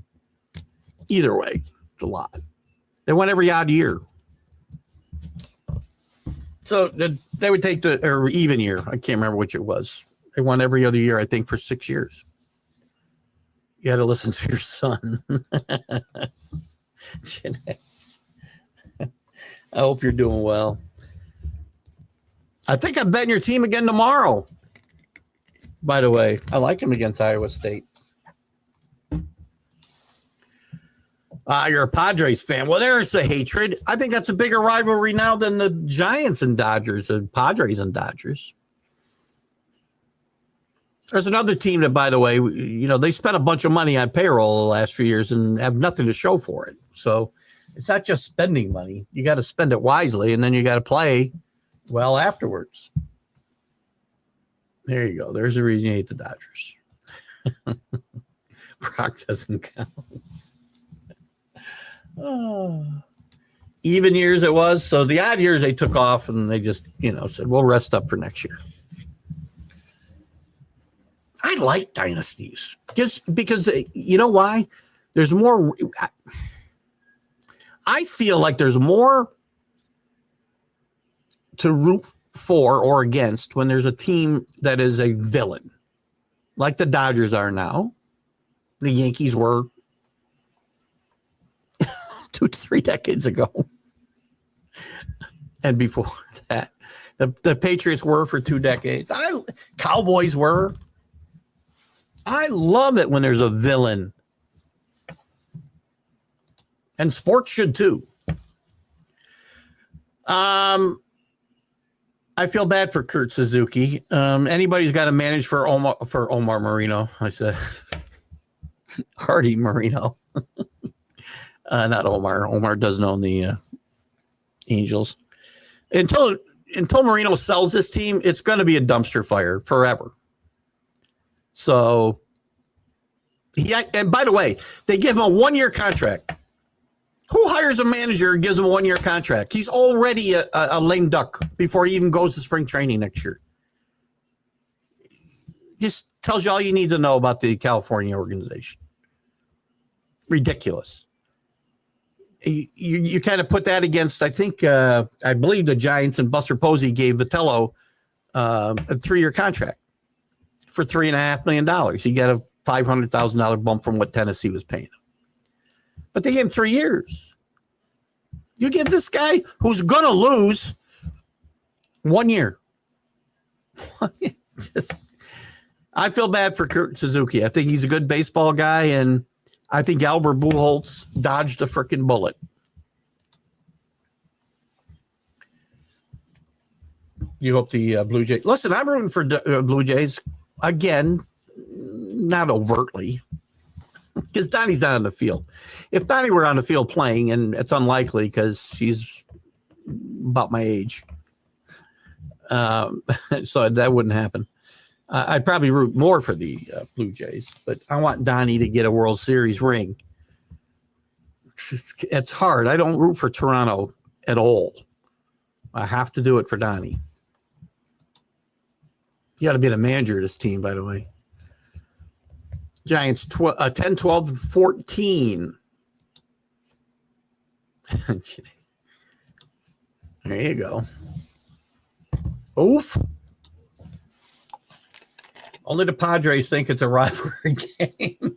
Either way, it's a lot. They won every odd year. So they would take or even year. I can't remember which it was. They won every other year, I think, for 6 years. You had to listen to your son. I hope you're doing well. I think I'm betting your team again tomorrow. By the way, I like him against Iowa State. You're a Padres fan. Well, there's a hatred. I think that's a bigger rivalry now than the Giants and Dodgers, and Padres and Dodgers. There's another team that, by the way, they spent a bunch of money on payroll the last few years and have nothing to show for it. So it's not just spending money. You got to spend it wisely, and then you got to play well afterwards. There you go. There's the reason you hate the Dodgers. Brock doesn't count. Even years it was. So the odd years they took off and they just, said, we'll rest up for next year. I like dynasties because you know why? There's more. I feel like there's more to root for or against when there's a team that is a villain, like the Dodgers are now. The Yankees were 2 to 3 decades ago. And before that, The Patriots were for 2 decades. Cowboys were. I love it when there's a villain. And sports should too. I feel bad for Kurt Suzuki. Anybody's got to manage for Omar Marino. I said Hardy Marino. Not Omar. Omar doesn't own the Angels. Until Marino sells this team, it's going to be a dumpster fire forever. So, and by the way, they give him a 1-year contract. Who hires a manager and gives him a 1-year contract? He's already a lame duck before he even goes to spring training next year. Just tells you all you need to know about the California organization. Ridiculous. You kind of put that against, I believe the Giants and Buster Posey gave Vitello a 3-year contract for $3.5 million. He got a $500,000 bump from what Tennessee was paying him. But they gave him 3 years. You give this guy who's going to lose 1 year. I feel bad for Kurt Suzuki. I think he's a good baseball guy, and I think Albert Pujols dodged a freaking bullet. You hope the Blue Jays. Listen, I'm rooting for Blue Jays again, not overtly, because Donnie's not on the field. If Donnie were on the field playing, and it's unlikely because she's about my age, so that wouldn't happen. I'd probably root more for the Blue Jays, but I want Donnie to get a World Series ring. It's hard. I don't root for Toronto at all. I have to do it for Donnie. You got to be the manager of this team, by the way. Giants 10, 12, 14. There you go. Oof. Only the Padres think it's a rivalry game.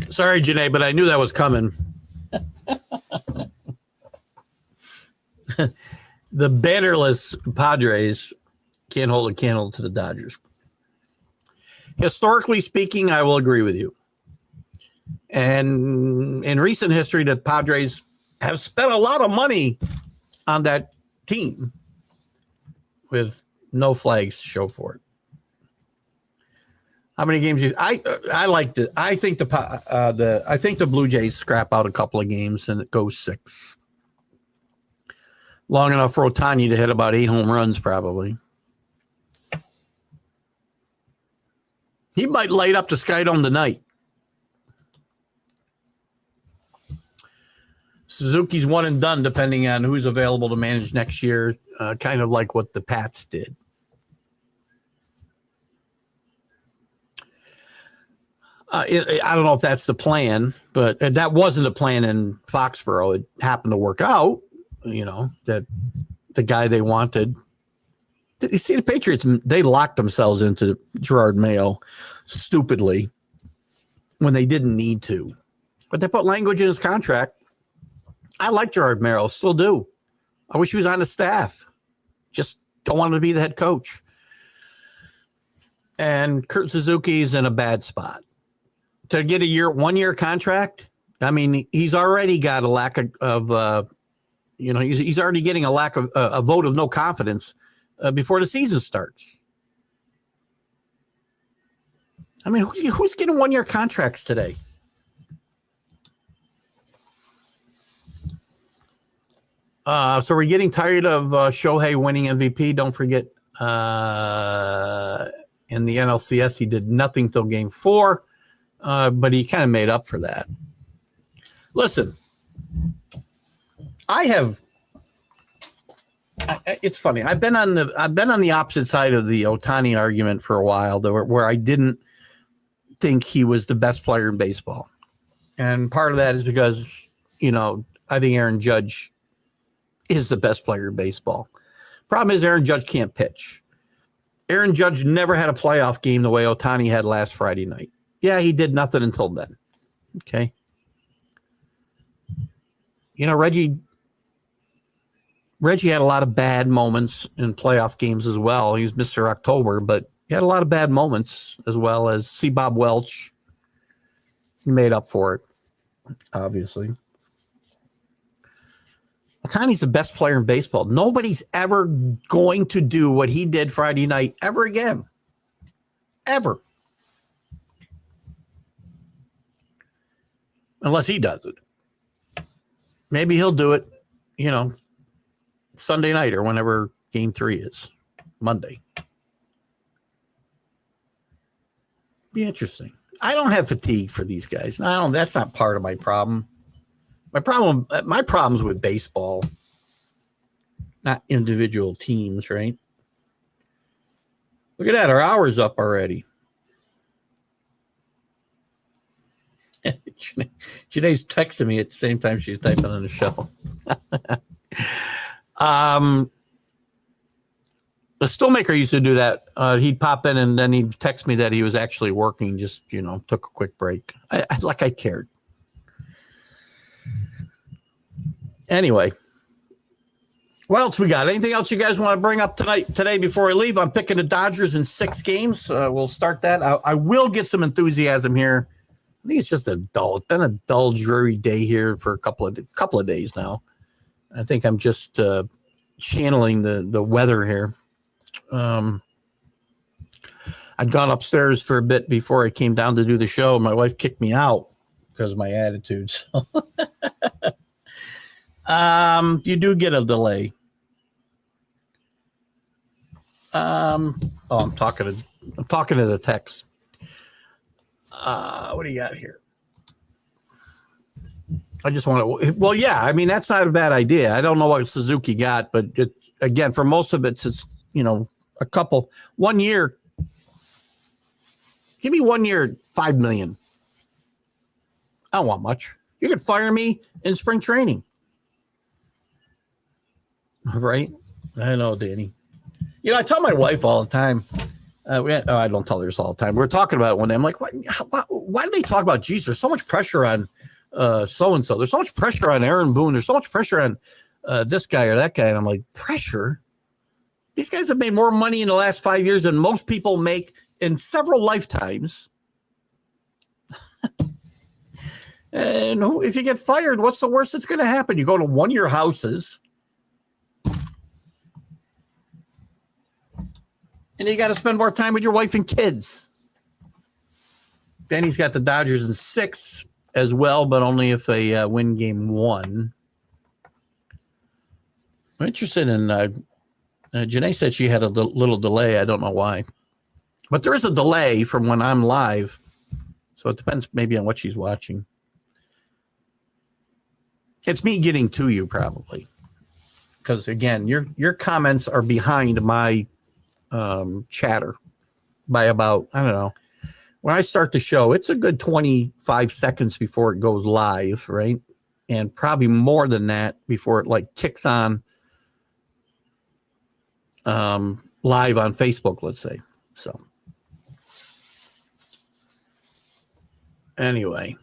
Sorry, Janae, but I knew that was coming. The bannerless Padres can't hold a candle to the Dodgers. Historically speaking, I will agree with you. And in recent history, the Padres have spent a lot of money on that team with no flags to show for it. How many games? I liked it. I think the Blue Jays scrap out a couple of games and it goes 6. Long enough for Ohtani to hit about 8 home runs, probably. He might light up the Sky Dome tonight. Suzuki's one and done, depending on who's available to manage next year, kind of like what the Pats did. I don't know if that's the plan, but that wasn't a plan in Foxborough. It happened to work out, that the guy they wanted. You see, the Patriots, they locked themselves into Gerard Mayo stupidly when they didn't need to. But they put language in his contract. I like Gerard Mayo, still do. I wish he was on the staff. Just don't want him to be the head coach. And Kurt Suzuki's in a bad spot. To get a 1-year contract, I mean, he's already got a lack of he's already getting a lack of a vote of no confidence before the season starts. I mean, who's getting 1-year contracts today? So we're getting tired of Shohei winning MVP. Don't forget, in the NLCS, he did nothing till Game 4, but he kind of made up for that. Listen, it's funny. I've been on the opposite side of the Ohtani argument for a while, where I didn't think he was the best player in baseball, and part of that is because I think Aaron Judge is the best player in baseball. Problem is Aaron Judge can't pitch. Aaron Judge never had a playoff game the way Ohtani had last Friday night. Yeah, he did nothing until then. Okay. Reggie Reggie had a lot of bad moments in playoff games as well. He was Mr. October, but he had a lot of bad moments as well as see Bob Welch. He made up for it, obviously. Ohtani's the best player in baseball. Nobody's ever going to do what he did Friday night ever again. Ever. Unless he does it. Maybe he'll do it, Sunday night or whenever game 3 is. Monday. Be interesting. I don't have fatigue for these guys. That's not part of my problem. My problem's with baseball, not individual teams, right? Look at that. Our hour's up already. Janae's texting me at the same time she's typing on the show. The Stillmaker used to do that. He'd pop in and then he'd text me that he was actually working, just, took a quick break. I cared. Anyway, what else we got? Anything else you guys want to bring up today before I leave? I'm picking the Dodgers in 6 games. We'll start that. I will get some enthusiasm here. I think it's just it's been a dull, dreary day here for a couple of days now. I think I'm just channeling the weather here. I'd gone upstairs for a bit before I came down to do the show. My wife kicked me out because of my attitude. So. You do get a delay. I'm talking to the text. What do you got here? I just want to. Well, yeah. I mean, that's not a bad idea. I don't know what Suzuki got, but again, for most of it's a couple 1 year. Give me 1 year, $5 million. I don't want much. You could fire me in spring training. Right? I know, Danny. I tell my wife all the time. I don't tell her this all the time. We're talking about it one day. I'm like, why do they talk about, geez, there's so much pressure on so-and-so. There's so much pressure on Aaron Boone. There's so much pressure on this guy or that guy. And I'm like, pressure? These guys have made more money in the last 5 years than most people make in several lifetimes. And if you get fired, what's the worst that's going to happen? You go to one-year houses. And you got to spend more time with your wife and kids. Danny's got the Dodgers in 6 as well, but only if they win game 1. I'm interested in Janae said she had a little delay. I don't know why. But there is a delay from when I'm live. So it depends maybe on what she's watching. It's me getting to you probably. Because, again, your comments are behind my chatter by about, I don't know. When I start the show, it's a good 25 seconds before it goes live, right? And probably more than that before it kicks on live on Facebook, let's say. So anyway,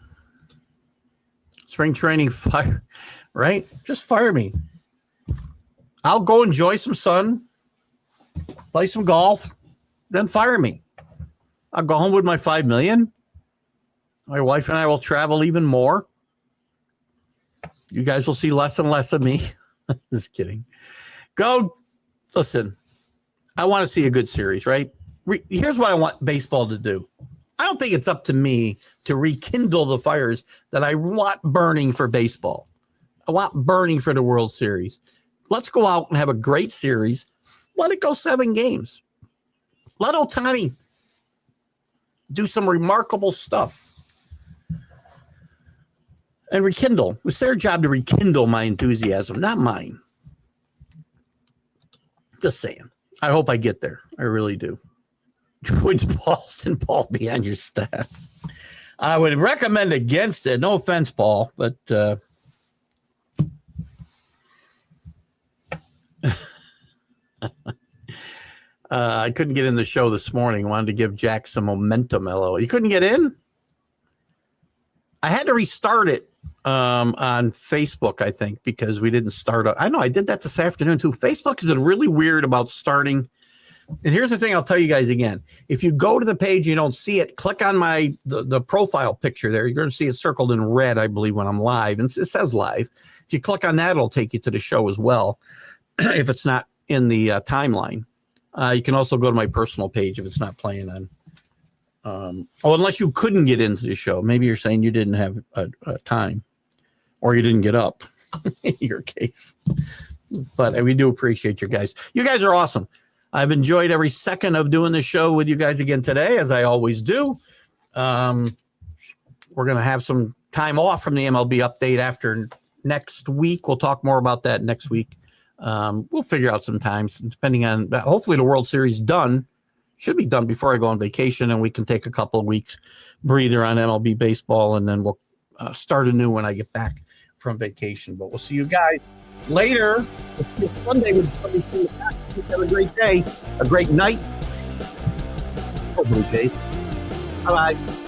spring training fire, right? Just fire me. I'll go enjoy some sun, play some golf, then fire me. I'll go home with my $5 million. My wife and I will travel even more. You guys will see less and less of me. Just kidding. Listen, I want to see a good series, right? Here's what I want baseball to do. I don't think it's up to me to rekindle the fires that I want burning for baseball. I want burning for the World Series. Let's go out and have a great series. Let it go 7 games. Let Ohtani do some remarkable stuff and rekindle. It's their job to rekindle my enthusiasm, not mine. Just saying. I hope I get there. I really do. Would Boston Paul be on your staff? I would recommend against it. No offense, Paul, but I couldn't get in the show this morning. Wanted to give Jack some momentum. You couldn't get in? I had to restart it on Facebook, I think, because we didn't start. I know I did that this afternoon too. Facebook is really weird about starting. And here's the thing, I'll tell you guys again. If you go to the page, you don't see it, click on the profile picture there. You're going to see it circled in red, I believe, when I'm live. And it says live. If you click on that, it'll take you to the show as well, if it's not in the timeline. You can also go to my personal page if it's not playing on. Unless you couldn't get into the show. Maybe you're saying you didn't have a time or you didn't get up in your case. But we do appreciate you guys. You guys are awesome. I've enjoyed every second of doing the show with you guys again today, as I always do. We're going to have some time off from the MLB update after next week. We'll talk more about that next week. We'll figure out some times, depending on, hopefully the World Series should be done before I go on vacation, and we can take a couple of weeks breather on MLB baseball, and then we'll start anew when I get back from vacation. But we'll see you guys later this Monday with Sunday. Have a great day, a great night. Blue Jays. Bye-bye.